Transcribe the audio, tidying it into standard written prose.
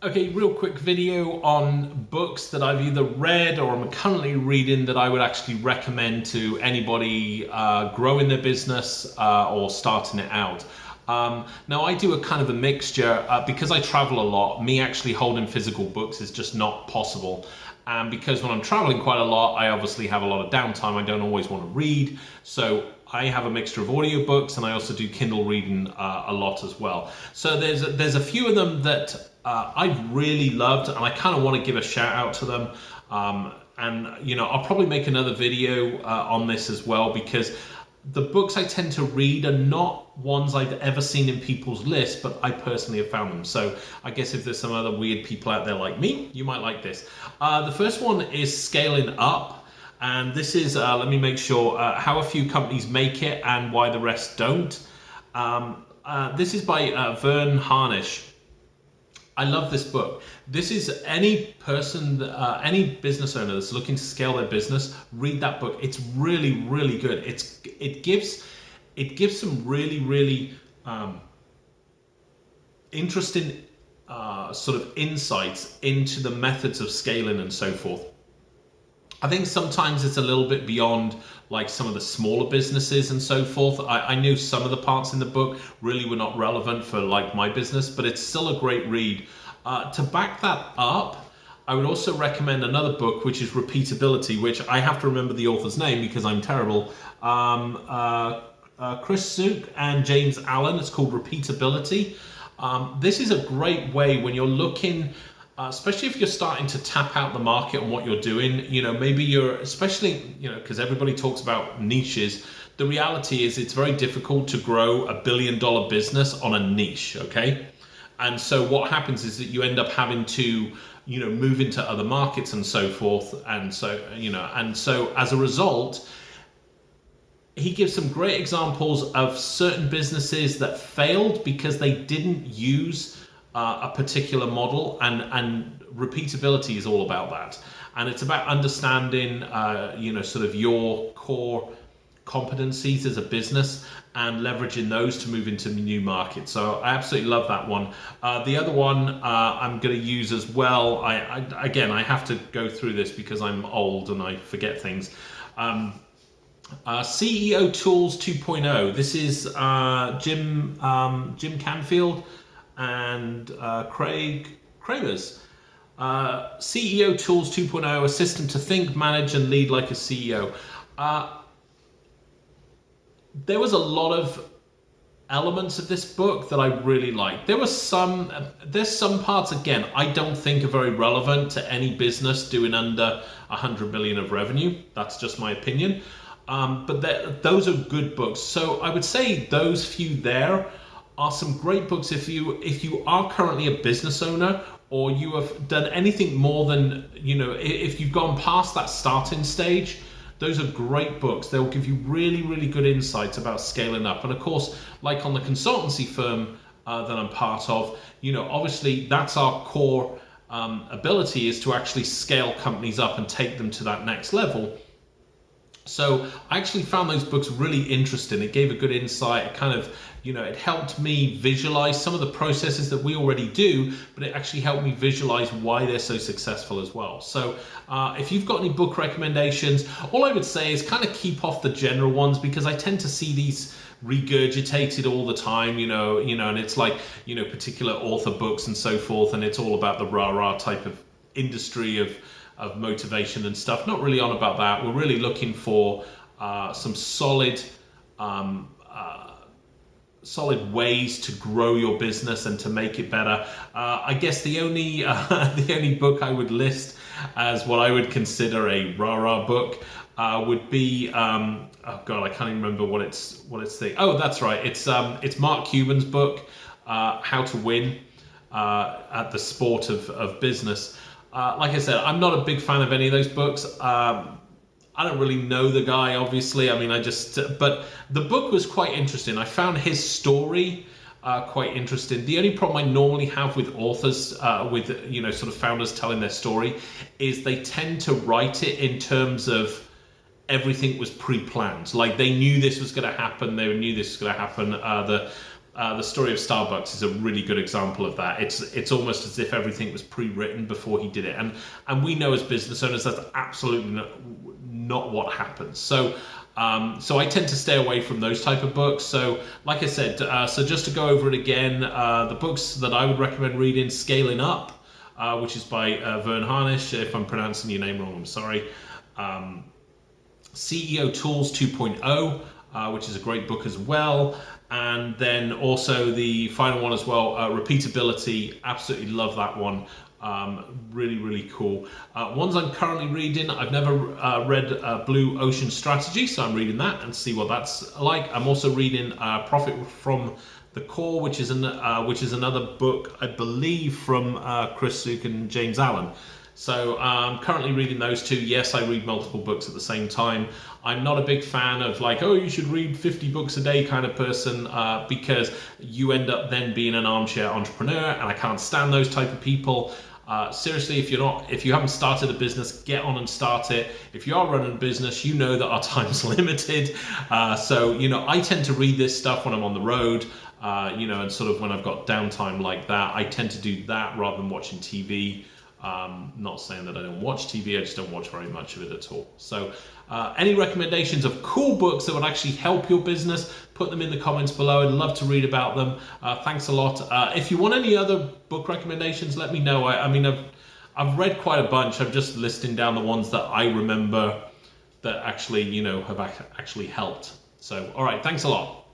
Okay, real quick video on books that I've either read or I'm currently reading that I would actually recommend to anybody growing their business or starting it out. Now I do a kind of a mixture because I travel a lot. Me actually holding physical books is just not possible. And because when I'm traveling quite a lot, I obviously have a lot of downtime. I don't always want to read. So I have a mixture of audiobooks and I also do Kindle reading a lot as well. So there's a few of them that I've really loved and I kind of want to give a shout out to them. I'll probably make another video on this as well, because the books I tend to read are not ones I've ever seen in people's lists, but I personally have found them. So I guess if there's some other weird people out there like me, you might like this. The first one is Scaling Up. And this is, let me make sure, how a few companies make it and why the rest don't. This is by Verne Harnish. I love this book. This is any person, any business owner that's looking to scale their business, read that book. It's really, really good. It gives some really interesting sort of insights into the methods of scaling and so forth. I think sometimes it's a little bit beyond like some of the smaller businesses and so forth. I knew some of the parts in the book really were not relevant for like my business, but it's still a great read. To back that up, I would also recommend another book, which is Repeatability, which I have to remember the author's name because I'm terrible. Chris Zook and James Allen. It's called Repeatability. This is a great way when you're looking, especially if you're starting to tap out the market on what you're doing. Maybe you're, especially, because everybody talks about niches. The reality is it's very difficult to grow $1 billion business on a niche, okay? And so what happens is that you end up having to, move into other markets and so forth. And so as a result, he gives some great examples of certain businesses that failed because they didn't use a particular model, and repeatability is all about that. And it's about understanding, sort of your core competencies as a business and leveraging those to move into new markets. So I absolutely love that one. The other one I'm going to use as well. I have to go through this because I'm old and I forget things. CEO Tools 2.0. This is Jim Canfield and Kraig Kramers. CEO Tools 2.0, a system to think, manage, and lead like a CEO. There was a lot of elements of this book that I really liked. There's some parts, again, I don't think are very relevant to any business doing under 100 million of revenue. That's just my opinion. But those are good books. So I would say those few there are some great books if you are currently a business owner, or you have done anything more than, if you've gone past that starting stage. Those are great books. They'll give you really, really good insights about scaling up. And of course, like on the consultancy firm that I'm part of, obviously that's our core ability, is to actually scale companies up and take them to that next level. So I actually found those books really interesting. It gave a good insight. It kind of, it helped me visualize some of the processes that we already do, but it actually helped me visualize why they're so successful as well. So if you've got any book recommendations, all I would say is kind of keep off the general ones, because I tend to see these regurgitated all the time, and it's like, particular author books and so forth, and it's all about the rah-rah type of industry of motivation and stuff. Not really on about that. We're really looking for some solid ways to grow your business and to make it better. I guess the only book I would list as what I would consider a rah-rah book would be oh god, I can't even remember what it's oh, that's right, it's Mark Cuban's book, How to Win at the Sport of Business. Like I said, I'm not a big fan of any of those books. I don't really know the guy, obviously. I mean, but the book was quite interesting. I found his story quite interesting. The only problem I normally have with authors, with sort of founders telling their story, is they tend to write it in terms of everything was pre-planned. Like they knew this was going to happen. They knew this was going to happen. The Story of Starbucks is a really good example of that. It's almost as if everything was pre-written before he did it, and we know as business owners that's absolutely not what happens. So I tend to stay away from those type of books. So like I said, so just to go over it again, the books that I would recommend reading: Scaling Up, which is by Verne Harnish. If I'm pronouncing your name wrong, I'm sorry. CEO Tools 2.0, which is a great book as well. And then also the final one as well, Repeatability. Absolutely love that one. Really, really cool. Ones I'm currently reading, I've never read Blue Ocean Strategy, so I'm reading that and see what that's like. I'm also reading Profit from the Core, which is another book, I believe, from Chris Zook and James Allen. So I'm currently reading those two. Yes, I read multiple books at the same time. I'm not a big fan of like, oh, you should read 50 books a day kind of person, because you end up then being an armchair entrepreneur, and I can't stand those type of people. Seriously, if you haven't started a business, get on and start it. If you are running a business, you know that our time's limited. So, I tend to read this stuff when I'm on the road, and sort of when I've got downtime like that. I tend to do that rather than watching TV. Not saying that I don't watch TV, I just don't watch very much of it at all. So any recommendations of cool books that would actually help your business, put them in the comments below. I'd love to read about them. Thanks a lot. If you want any other book recommendations, let me know. I mean, I've read quite a bunch. I'm just listing down the ones that I remember that actually, have actually helped. So, all right, thanks a lot.